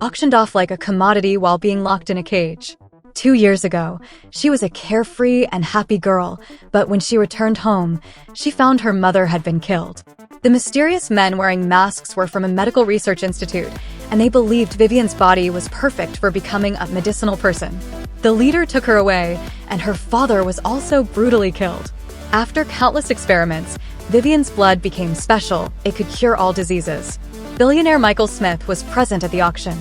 auctioned off like a commodity while being locked in a cage. 2 years ago, she was a carefree and happy girl, but when she returned home, she found her mother had been killed. The mysterious men wearing masks were from a medical research institute, and they believed Vivian's body was perfect for becoming a medicinal person. The leader took her away, and her father was also brutally killed. After countless experiments, Vivian's blood became special. It could cure all diseases. Billionaire Michael Smith was present at the auction.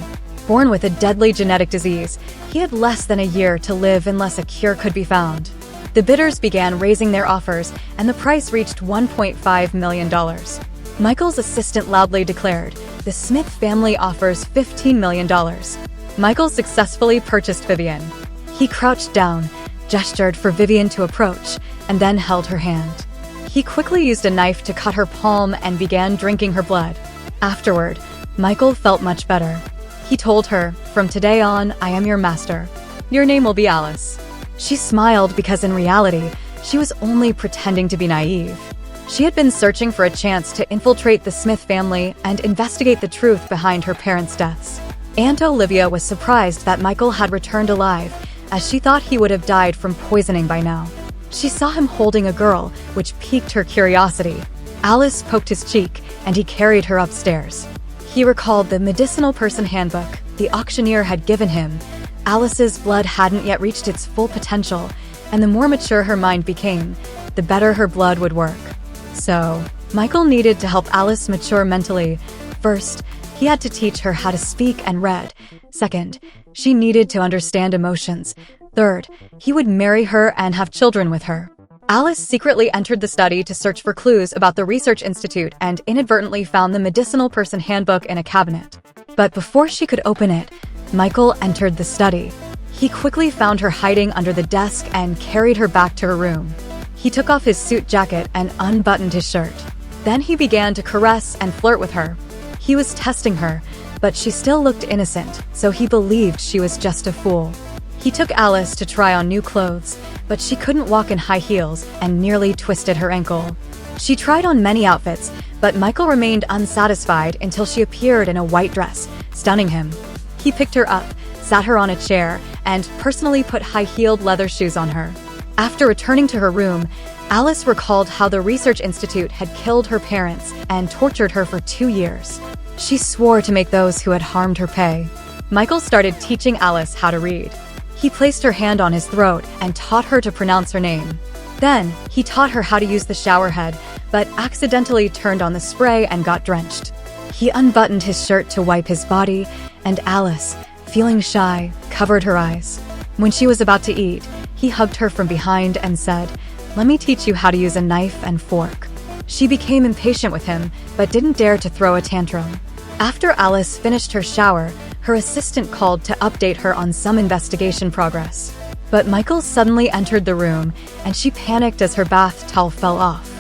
Born with a deadly genetic disease, he had less than a year to live unless a cure could be found. The bidders began raising their offers, and the price reached $1.5 million. Michael's assistant loudly declared, "The Smith family offers $15 million." Michael successfully purchased Vivian. He crouched down, gestured for Vivian to approach, and then held her hand. He quickly used a knife to cut her palm and began drinking her blood. Afterward, Michael felt much better. He told her, "From today on, I am your master. Your name will be Alice." She smiled because in reality, she was only pretending to be naive. She had been searching for a chance to infiltrate the Smith family and investigate the truth behind her parents' deaths. Aunt Olivia was surprised that Michael had returned alive, as she thought he would have died from poisoning by now. She saw him holding a girl, which piqued her curiosity. Alice poked his cheek, and he carried her upstairs. He recalled the medicinal person handbook the auctioneer had given him. Alice's blood hadn't yet reached its full potential, and the more mature her mind became, the better her blood would work. So, Michael needed to help Alice mature mentally. First, he had to teach her how to speak and read. Second, she needed to understand emotions. Third, he would marry her and have children with her. Alice secretly entered the study to search for clues about the research institute and inadvertently found the medicinal person handbook in a cabinet. But before she could open it, Michael entered the study. He quickly found her hiding under the desk and carried her back to her room. He took off his suit jacket and unbuttoned his shirt. Then he began to caress and flirt with her. He was testing her, but she still looked innocent, so he believed she was just a fool. He took Alice to try on new clothes, but she couldn't walk in high heels and nearly twisted her ankle. She tried on many outfits, but Michael remained unsatisfied until she appeared in a white dress, stunning him. He picked her up, sat her on a chair, and personally put high-heeled leather shoes on her. After returning to her room, Alice recalled how the research institute had killed her parents and tortured her for 2 years. She swore to make those who had harmed her pay. Michael started teaching Alice how to read. He placed her hand on his throat and taught her to pronounce her name. Then, he taught her how to use the shower head, but accidentally turned on the spray and got drenched. He unbuttoned his shirt to wipe his body, and Alice, feeling shy, covered her eyes. When she was about to eat, he hugged her from behind and said, "Let me teach you how to use a knife and fork." She became impatient with him, but didn't dare to throw a tantrum. After Alice finished her shower, her assistant called to update her on some investigation progress. But Michael suddenly entered the room, and she panicked as her bath towel fell off.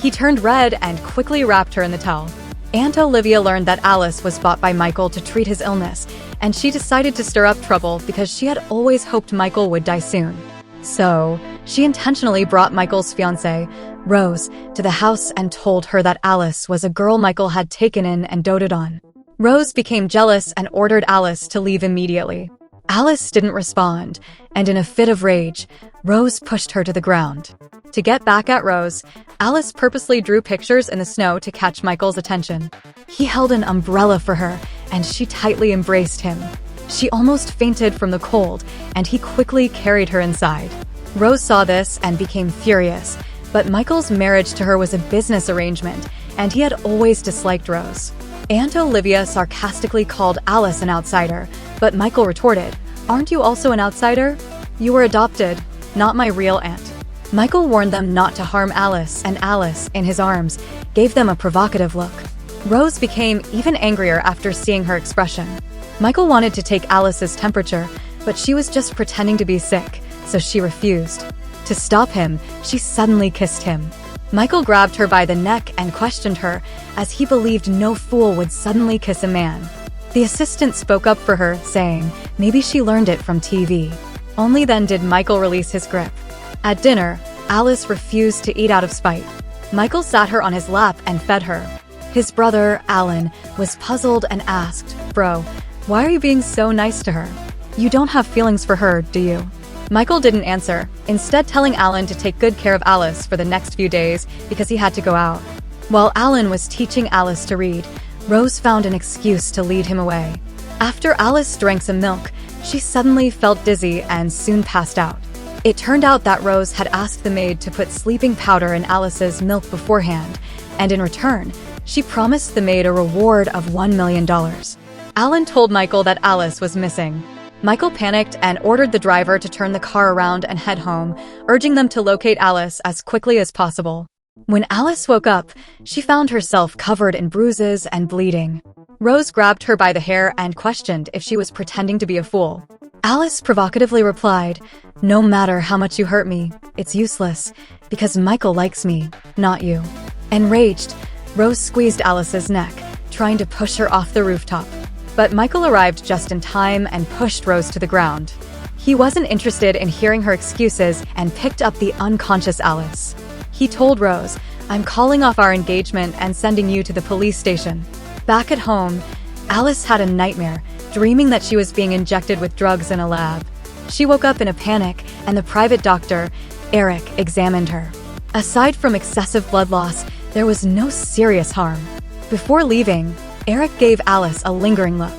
He turned red and quickly wrapped her in the towel. Aunt Olivia learned that Alice was bought by Michael to treat his illness, and she decided to stir up trouble because she had always hoped Michael would die soon. So, she intentionally brought Michael's fiancée, Rose, to the house and told her that Alice was a girl Michael had taken in and doted on. Rose became jealous and ordered Alice to leave immediately. Alice didn't respond, and in a fit of rage, Rose pushed her to the ground. To get back at Rose, Alice purposely drew pictures in the snow to catch Michael's attention. He held an umbrella for her, and she tightly embraced him. She almost fainted from the cold, and he quickly carried her inside. Rose saw this and became furious, but Michael's marriage to her was a business arrangement, and he had always disliked Rose. Aunt Olivia sarcastically called Alice an outsider, but Michael retorted, "Aren't you also an outsider? You were adopted, not my real aunt." Michael warned them not to harm Alice, and Alice, in his arms, gave them a provocative look. Rose became even angrier after seeing her expression. Michael wanted to take Alice's temperature, but she was just pretending to be sick, so she refused. To stop him, she suddenly kissed him. Michael grabbed her by the neck and questioned her, as he believed no fool would suddenly kiss a man. The assistant spoke up for her, saying maybe she learned it from TV. Only then did Michael release his grip. At dinner, Alice refused to eat out of spite. Michael sat her on his lap and fed her. His brother, Alan, was puzzled and asked, "Bro, Why are you being so nice to her? You don't have feelings for her, do you? Michael didn't answer, instead telling Alan to take good care of Alice for the next few days because he had to go out. While Alan was teaching Alice to read, Rose found an excuse to lead him away. After Alice drank some milk, she suddenly felt dizzy and soon passed out. It turned out that Rose had asked the maid to put sleeping powder in Alice's milk beforehand, and in return, she promised the maid a reward of $1 million. Alan told Michael that Alice was missing. Michael panicked and ordered the driver to turn the car around and head home, urging them to locate Alice as quickly as possible. When Alice woke up, she found herself covered in bruises and bleeding. Rose grabbed her by the hair and questioned if she was pretending to be a fool. Alice provocatively replied, "No matter how much you hurt me, it's useless, because Michael likes me, not you." Enraged, Rose squeezed Alice's neck, trying to push her off the rooftop. But Michael arrived just in time and pushed Rose to the ground. He wasn't interested in hearing her excuses and picked up the unconscious Alice. He told Rose, "I'm calling off our engagement and sending you to the police station." Back at home, Alice had a nightmare, dreaming that she was being injected with drugs in a lab. She woke up in a panic, and the private doctor, Eric, examined her. Aside from excessive blood loss, there was no serious harm. Before leaving, Eric gave Alice a lingering look.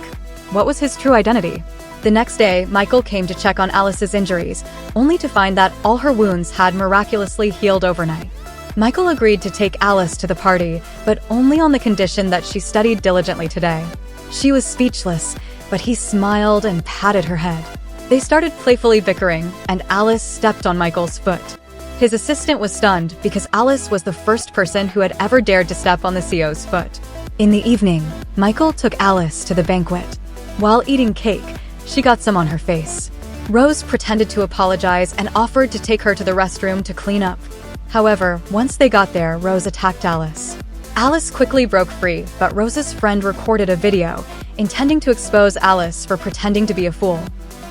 What was his true identity? The next day, Michael came to check on Alice's injuries, only to find that all her wounds had miraculously healed overnight. Michael agreed to take Alice to the party, but only on the condition that she studied diligently today. She was speechless, but he smiled and patted her head. They started playfully bickering, and Alice stepped on Michael's foot. His assistant was stunned because Alice was the first person who had ever dared to step on the CO's foot. In the evening, Michael took Alice to the banquet. While eating cake, she got some on her face. Rose pretended to apologize and offered to take her to the restroom to clean up. However, once they got there, Rose attacked Alice. Alice quickly broke free, but Rose's friend recorded a video, intending to expose Alice for pretending to be a fool.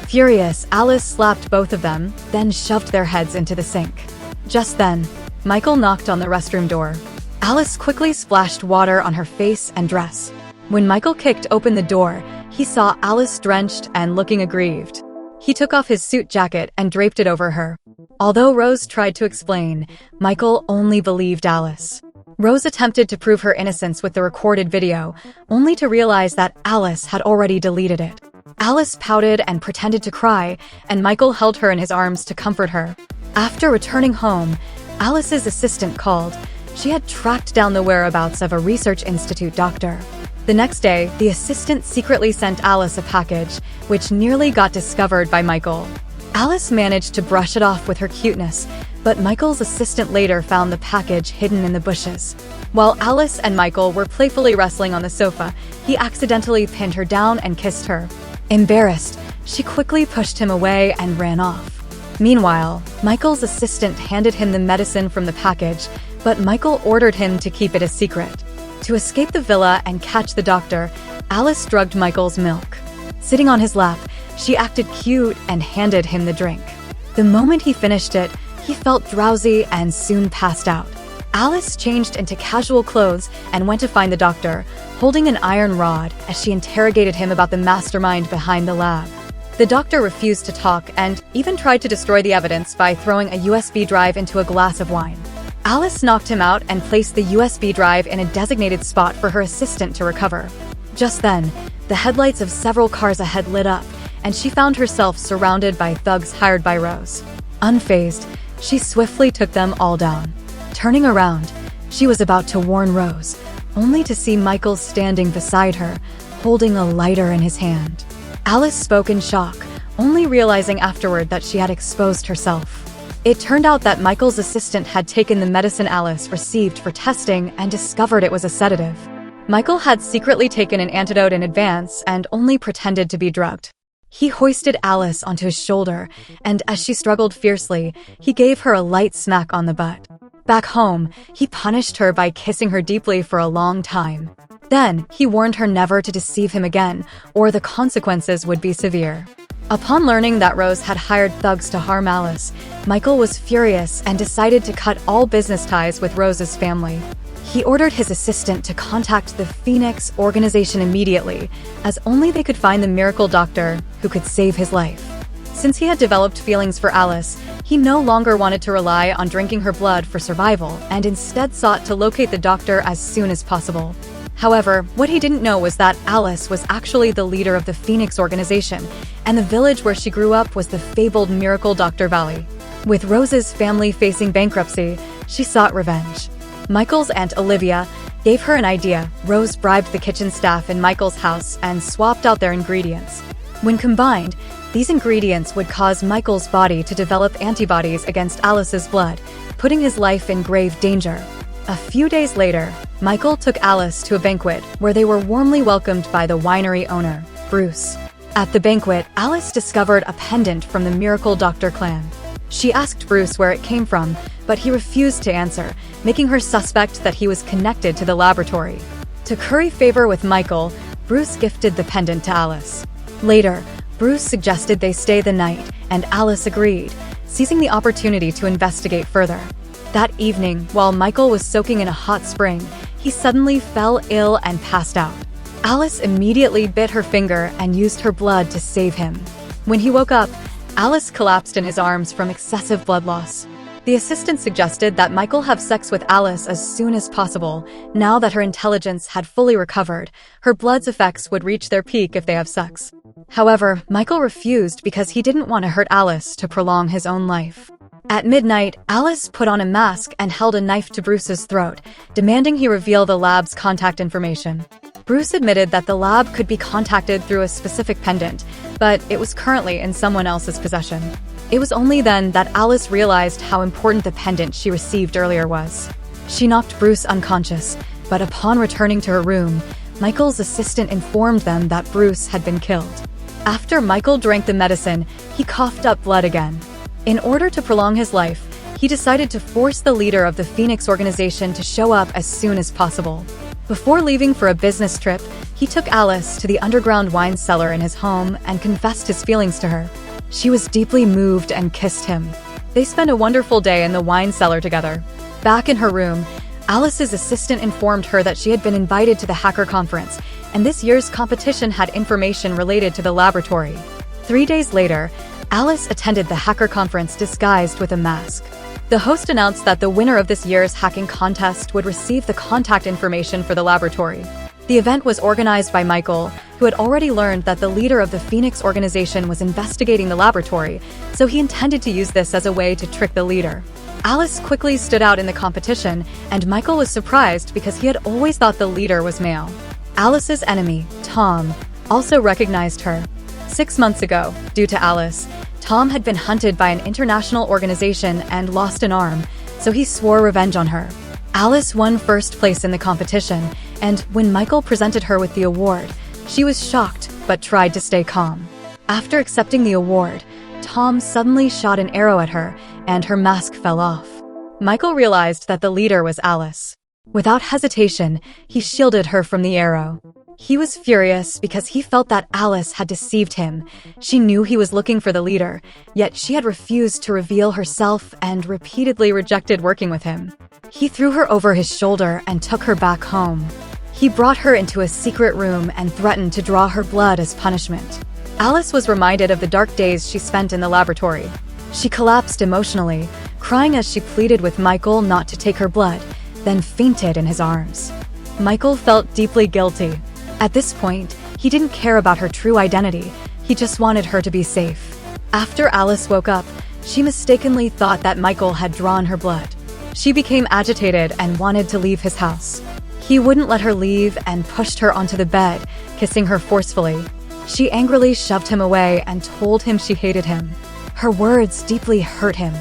Furious, Alice slapped both of them, then shoved their heads into the sink. Just then, Michael knocked on the restroom door. Alice quickly splashed water on her face and dress. When Michael kicked open the door, he saw Alice drenched and looking aggrieved. He took off his suit jacket and draped it over her. Although Rose tried to explain, Michael only believed Alice. Rose attempted to prove her innocence with the recorded video, only to realize that Alice had already deleted it. Alice pouted and pretended to cry, and Michael held her in his arms to comfort her. After returning home, Alice's assistant called. She had tracked down the whereabouts of a research institute doctor. The next day, the assistant secretly sent Alice a package, which nearly got discovered by Michael. Alice managed to brush it off with her cuteness, but Michael's assistant later found the package hidden in the bushes. While Alice and Michael were playfully wrestling on the sofa, he accidentally pinned her down and kissed her. Embarrassed, she quickly pushed him away and ran off. Meanwhile, Michael's assistant handed him the medicine from the package, but Michael ordered him to keep it a secret. To escape the villa and catch the doctor, Alice drugged Michael's milk. Sitting on his lap, she acted cute and handed him the drink. The moment he finished it, he felt drowsy and soon passed out. Alice changed into casual clothes and went to find the doctor, holding an iron rod as she interrogated him about the mastermind behind the lab. The doctor refused to talk and even tried to destroy the evidence by throwing a USB drive into a glass of wine. Alice knocked him out and placed the USB drive in a designated spot for her assistant to recover. Just then, the headlights of several cars ahead lit up, and she found herself surrounded by thugs hired by Rose. Unfazed, she swiftly took them all down. Turning around, she was about to warn Rose, only to see Michael standing beside her, holding a lighter in his hand. Alice spoke in shock, only realizing afterward that she had exposed herself. It turned out that Michael's assistant had taken the medicine Alice received for testing and discovered it was a sedative. Michael had secretly taken an antidote in advance and only pretended to be drugged. He hoisted Alice onto his shoulder, and as she struggled fiercely, he gave her a light smack on the butt. Back home, he punished her by kissing her deeply for a long time. Then, he warned her never to deceive him again, or the consequences would be severe. Upon learning that Rose had hired thugs to harm Alice, Michael was furious and decided to cut all business ties with Rose's family. He ordered his assistant to contact the Phoenix organization immediately, as only they could find the miracle doctor who could save his life. Since he had developed feelings for Alice, he no longer wanted to rely on drinking her blood for survival and instead sought to locate the doctor as soon as possible. However, what he didn't know was that Alice was actually the leader of the Phoenix organization, and the village where she grew up was the fabled Miracle Doctor Valley. With Rose's family facing bankruptcy, she sought revenge. Michael's Aunt Olivia gave her an idea. Rose bribed the kitchen staff in Michael's house and swapped out their ingredients. When combined, these ingredients would cause Michael's body to develop antibodies against Alice's blood, putting his life in grave danger. A few days later, Michael took Alice to a banquet where they were warmly welcomed by the winery owner, Bruce. At the banquet, Alice discovered a pendant from the Miracle Doctor clan. She asked Bruce where it came from, but he refused to answer, making her suspect that he was connected to the laboratory. To curry favor with Michael, Bruce gifted the pendant to Alice. Later, Bruce suggested they stay the night, and Alice agreed, seizing the opportunity to investigate further. That evening, while Michael was soaking in a hot spring, he suddenly fell ill and passed out. Alice immediately bit her finger and used her blood to save him. When he woke up, Alice collapsed in his arms from excessive blood loss. The assistant suggested that Michael have sex with Alice as soon as possible. Now that her intelligence had fully recovered, her blood's effects would reach their peak if they have sex. However, Michael refused because he didn't want to hurt Alice to prolong his own life. At midnight, Alice put on a mask and held a knife to Bruce's throat, demanding he reveal the lab's contact information. Bruce admitted that the lab could be contacted through a specific pendant, but it was currently in someone else's possession. It was only then that Alice realized how important the pendant she received earlier was. She knocked Bruce unconscious, but upon returning to her room, Michael's assistant informed them that Bruce had been killed. After Michael drank the medicine, he coughed up blood again. In order to prolong his life, he decided to force the leader of the Phoenix organization to show up as soon as possible. Before leaving for a business trip, he took Alice to the underground wine cellar in his home and confessed his feelings to her. She was deeply moved and kissed him. They spent a wonderful day in the wine cellar together. Back in her room, Alice's assistant informed her that she had been invited to the hacker conference, and this year's competition had information related to the laboratory. 3 days later, Alice attended the hacker conference disguised with a mask. The host announced that the winner of this year's hacking contest would receive the contact information for the laboratory. The event was organized by Michael, who had already learned that the leader of the Phoenix organization was investigating the laboratory, so he intended to use this as a way to trick the leader. Alice quickly stood out in the competition, and Michael was surprised because he had always thought the leader was male. Alice's enemy, Tom, also recognized her. 6 months ago, due to Alice, Tom had been hunted by an international organization and lost an arm, so he swore revenge on her. Alice won first place in the competition, and when Michael presented her with the award, she was shocked but tried to stay calm. After accepting the award, Tom suddenly shot an arrow at her, and her mask fell off. Michael realized that the leader was Alice. Without hesitation, he shielded her from the arrow. He was furious because he felt that Alice had deceived him. She knew he was looking for the leader, yet she had refused to reveal herself and repeatedly rejected working with him. He threw her over his shoulder and took her back home. He brought her into a secret room and threatened to draw her blood as punishment. Alice was reminded of the dark days she spent in the laboratory. She collapsed emotionally, crying as she pleaded with Michael not to take her blood, then fainted in his arms. Michael felt deeply guilty. At this point, he didn't care about her true identity, he just wanted her to be safe. After Alice woke up, she mistakenly thought that Michael had drawn her blood. She became agitated and wanted to leave his house. He wouldn't let her leave and pushed her onto the bed, kissing her forcefully. She angrily shoved him away and told him she hated him. Her words deeply hurt him.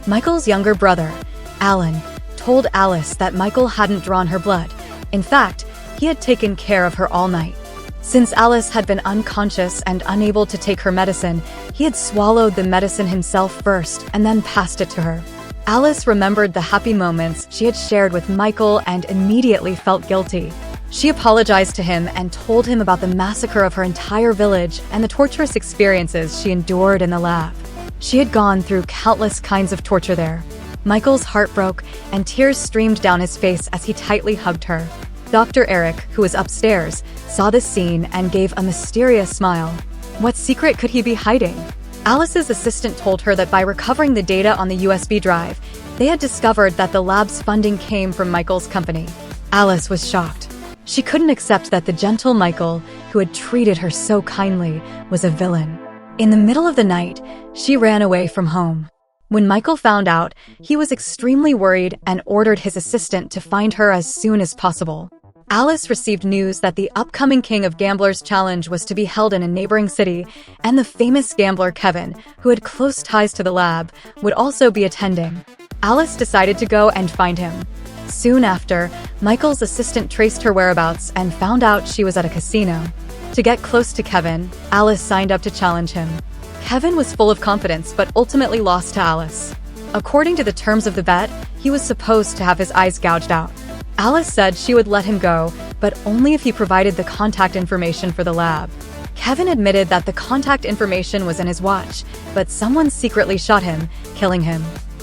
Michael's younger brother, Alan, told Alice that Michael hadn't drawn her blood. In fact, he had taken care of her all night. Since Alice had been unconscious and unable to take her medicine, he had swallowed the medicine himself first and then passed it to her. Alice remembered the happy moments she had shared with Michael and immediately felt guilty. She apologized to him and told him about the massacre of her entire village and the torturous experiences she endured in the lab. She had gone through countless kinds of torture there. Michael's heart broke, and tears streamed down his face as he tightly hugged her. Dr. Eric, who was upstairs, saw this scene and gave a mysterious smile. What secret could he be hiding? Alice's assistant told her that by recovering the data on the USB drive, they had discovered that the lab's funding came from Michael's company. Alice was shocked. She couldn't accept that the gentle Michael, who had treated her so kindly, was a villain. In the middle of the night, she ran away from home. When Michael found out, he was extremely worried and ordered his assistant to find her as soon as possible. Alice received news that the upcoming King of Gamblers challenge was to be held in a neighboring city, and the famous gambler Kevin, who had close ties to the lab, would also be attending. Alice decided to go and find him. Soon after, Michael's assistant traced her whereabouts and found out she was at a casino. To get close to Kevin, Alice signed up to challenge him. Kevin was full of confidence but ultimately lost to Alice. According to the terms of the bet, he was supposed to have his eyes gouged out. Alice said she would let him go, but only if he provided the contact information for the lab. Kevin admitted that the contact information was in his watch, but someone secretly shot him, killing him.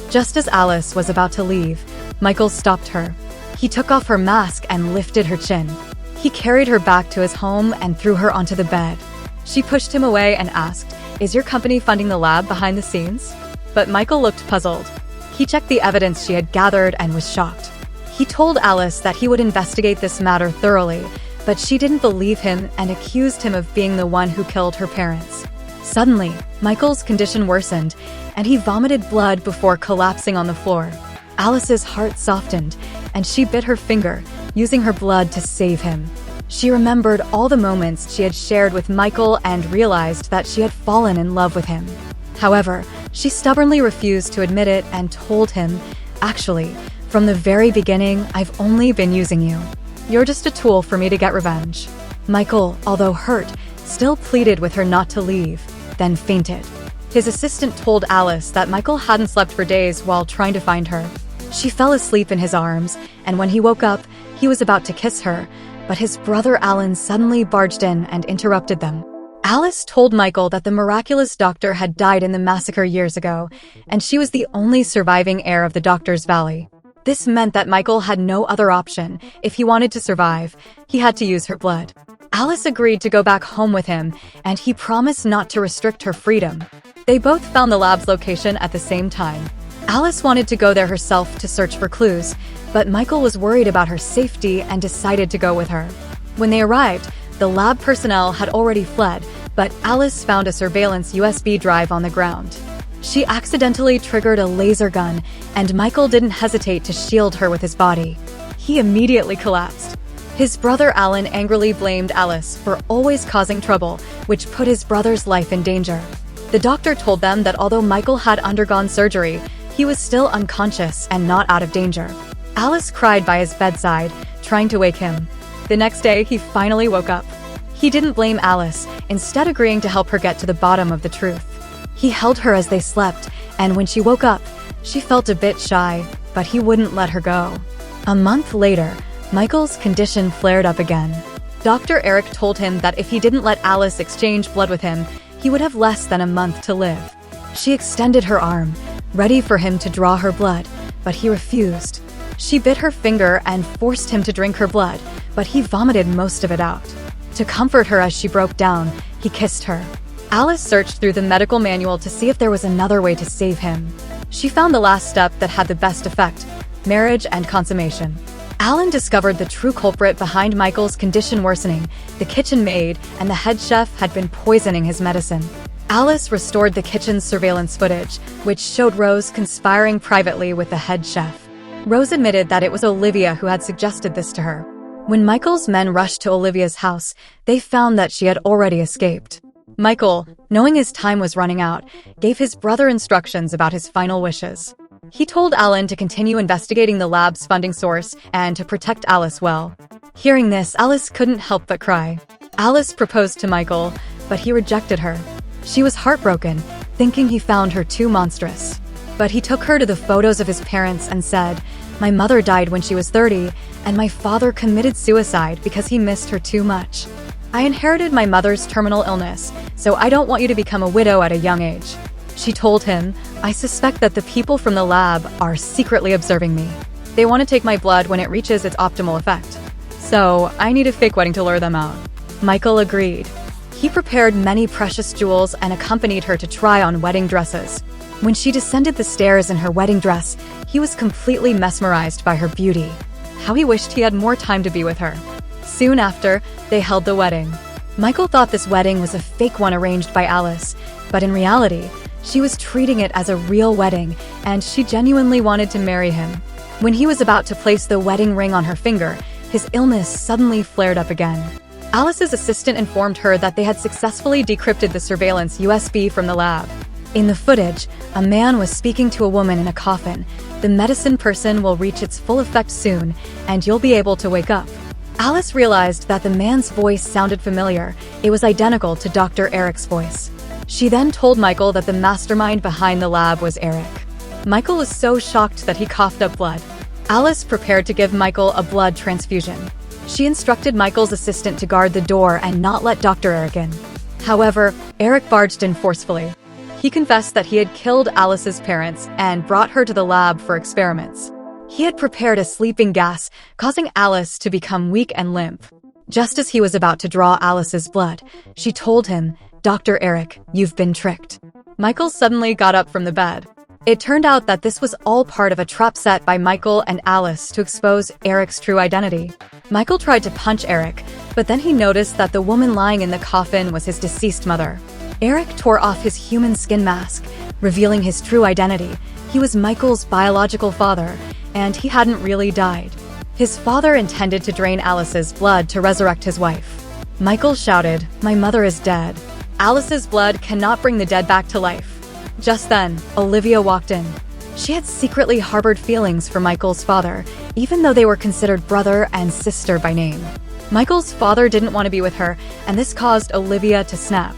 Just as Alice was about to leave, Michael stopped her. He took off her mask and lifted her chin. He carried her back to his home and threw her onto the bed. She pushed him away and asked, "Is your company funding the lab behind the scenes?" But Michael looked puzzled. He checked the evidence she had gathered and was shocked. He told Alice that he would investigate this matter thoroughly, but she didn't believe him and accused him of being the one who killed her parents. Suddenly, Michael's condition worsened, and he vomited blood before collapsing on the floor. Alice's heart softened, and she bit her finger, using her blood to save him. She remembered all the moments she had shared with Michael and realized that she had fallen in love with him. However, she stubbornly refused to admit it and told him, "Actually, from the very beginning, I've only been using you. You're just a tool for me to get revenge." Michael, although hurt, still pleaded with her not to leave, then fainted. His assistant told Alice that Michael hadn't slept for days while trying to find her. She fell asleep in his arms, and when he woke up, he was about to kiss her, but his brother Alan suddenly barged in and interrupted them. Alice told Michael that the miraculous doctor had died in the massacre years ago, and she was the only surviving heir of the Doctor's Valley. This meant that Michael had no other option. If he wanted to survive, he had to use her blood. Alice agreed to go back home with him, and he promised not to restrict her freedom. They both found the lab's location at the same time. Alice wanted to go there herself to search for clues, but Michael was worried about her safety and decided to go with her. When they arrived, the lab personnel had already fled, but Alice found a surveillance USB drive on the ground. She accidentally triggered a laser gun, and Michael didn't hesitate to shield her with his body. He immediately collapsed. His brother Alan angrily blamed Alice for always causing trouble, which put his brother's life in danger. The doctor told them that although Michael had undergone surgery, he was still unconscious and not out of danger. Alice cried by his bedside, trying to wake him. The next day, he finally woke up. He didn't blame Alice, instead agreeing to help her get to the bottom of the truth. He held her as they slept, and when she woke up, she felt a bit shy, but he wouldn't let her go. A month later, Michael's condition flared up again. Dr. Eric told him that if he didn't let Alice exchange blood with him, he would have less than a month to live. She extended her arm, ready for him to draw her blood, but he refused. She bit her finger and forced him to drink her blood, but he vomited most of it out. To comfort her as she broke down, he kissed her. Alice searched through the medical manual to see if there was another way to save him. She found the last step that had the best effect: marriage and consummation. Alan discovered the true culprit behind Michael's condition worsening. The kitchen maid and the head chef had been poisoning his medicine. Alice restored the kitchen's surveillance footage, which showed Rose conspiring privately with the head chef. Rose admitted that it was Olivia who had suggested this to her. When Michael's men rushed to Olivia's house, they found that she had already escaped. Michael, knowing his time was running out, gave his brother instructions about his final wishes. He told Alan to continue investigating the lab's funding source and to protect Alice well. Hearing this, Alice couldn't help but cry. Alice proposed to Michael, but he rejected her. She was heartbroken, thinking he found her too monstrous. But he took her to the photos of his parents and said, "My mother died when she was 30, and my father committed suicide because he missed her too much. I inherited my mother's terminal illness, so I don't want you to become a widow at a young age." She told him, "I suspect that the people from the lab are secretly observing me. They want to take my blood when it reaches its optimal effect. So, I need a fake wedding to lure them out." Michael agreed. He prepared many precious jewels and accompanied her to try on wedding dresses. When she descended the stairs in her wedding dress, he was completely mesmerized by her beauty. How he wished he had more time to be with her. Soon after, they held the wedding. Michael thought this wedding was a fake one arranged by Alice, but in reality, she was treating it as a real wedding, and she genuinely wanted to marry him. When he was about to place the wedding ring on her finger, his illness suddenly flared up again. Alice's assistant informed her that they had successfully decrypted the surveillance USB from the lab. In the footage, a man was speaking to a woman in a coffin. "The medicine person will reach its full effect soon, and you'll be able to wake up." Alice realized that the man's voice sounded familiar. It was identical to Dr. Eric's voice. She then told Michael that the mastermind behind the lab was Eric. Michael was so shocked that he coughed up blood. Alice prepared to give Michael a blood transfusion. She instructed Michael's assistant to guard the door and not let Dr. Eric in. However, Eric barged in forcefully. He confessed that he had killed Alice's parents and brought her to the lab for experiments. He had prepared a sleeping gas, causing Alice to become weak and limp. Just as he was about to draw Alice's blood, she told him, "Dr. Eric, you've been tricked." Michael suddenly got up from the bed. It turned out that this was all part of a trap set by Michael and Alice to expose Eric's true identity. Michael tried to punch Eric, but then he noticed that the woman lying in the coffin was his deceased mother. Eric tore off his human skin mask, revealing his true identity. He was Michael's biological father, and he hadn't really died. His father intended to drain Alice's blood to resurrect his wife. Michael shouted, "My mother is dead. Alice's blood cannot bring the dead back to life." Just then, Olivia walked in. She had secretly harbored feelings for Michael's father, even though they were considered brother and sister by name. Michael's father didn't want to be with her, and this caused Olivia to snap.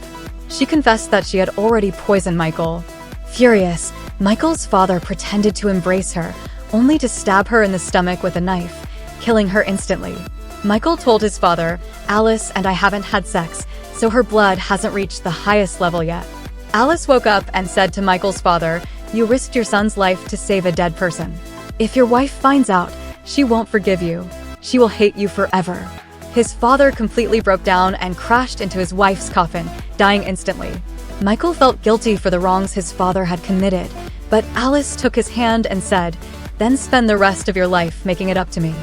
She confessed that she had already poisoned Michael. Furious, Michael's father pretended to embrace her, only to stab her in the stomach with a knife, killing her instantly. Michael told his father, "Alice and I haven't had sex, so her blood hasn't reached the highest level yet." Alice woke up and said to Michael's father, "You risked your son's life to save a dead person. If your wife finds out, she won't forgive you. She will hate you forever." His father completely broke down and crashed into his wife's coffin, dying instantly. Michael felt guilty for the wrongs his father had committed, but Alice took his hand and said, "Then spend the rest of your life making it up to me."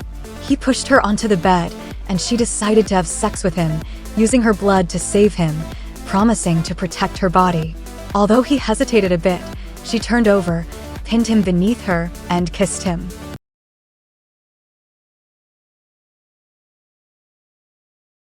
He pushed her onto the bed, and she decided to have sex with him, using her blood to save him, promising to protect her body. Although he hesitated a bit, she turned over, pinned him beneath her, and kissed him.